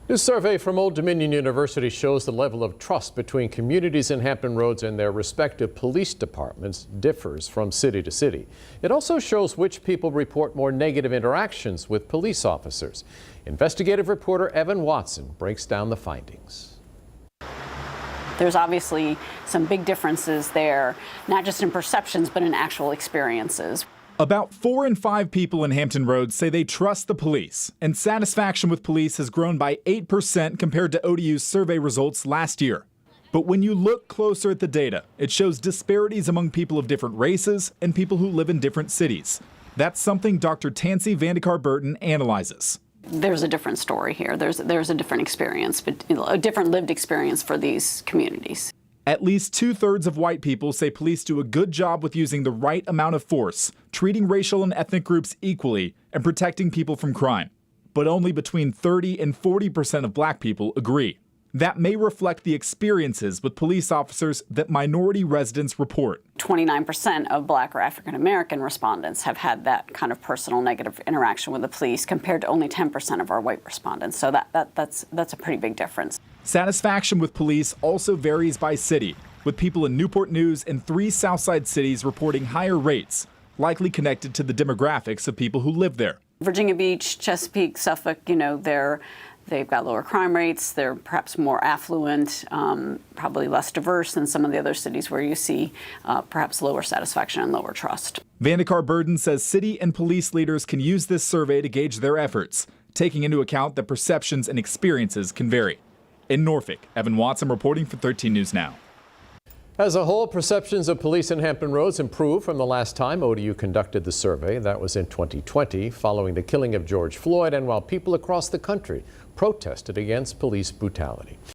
New survey from Old Dominion University shows the level of trust between communities in Hampton Roads and their respective police departments differs from city to city. It also shows which people report more negative interactions with police officers. Investigative reporter Evan Watson breaks down the findings. There's obviously some big differences there, not just in perceptions, but in actual experiences. About 4 in 5 people in Hampton Roads say they trust the police, and satisfaction with police has grown by 8% compared to ODU's survey results last year. But when you look closer at the data, it shows disparities among people of different races and people who live in different cities. That's something Dr. Tansy Vandekar-Burton analyzes. There's a different story here. There's a different experience, but a different lived experience for these communities. At least 2/3 of white people say police do a good job with using the right amount of force, treating racial and ethnic groups equally, and protecting people from crime. But only between 30 and 40% of black people agree. That may reflect the experiences with police officers that minority residents report. 29% of black or African American respondents have had that kind of personal negative interaction with the police compared to only 10% of our white respondents. So that's a pretty big difference. Satisfaction with police also varies by city, with people in Newport News and 3 Southside cities reporting higher rates, likely connected to the demographics of people who live there. Virginia Beach, Chesapeake, Suffolk, they've got lower crime rates. They're perhaps more affluent, probably less diverse than some of the other cities where you see perhaps lower satisfaction and lower trust. Vandekar-Burton says city and police leaders can use this survey to gauge their efforts, taking into account that perceptions and experiences can vary. In Norfolk, Evan Watson reporting for 13 News Now. As a whole, perceptions of police in Hampton Roads improved from the last time ODU conducted the survey. That was in 2020, following the killing of George Floyd, and while people across the country protested against police brutality.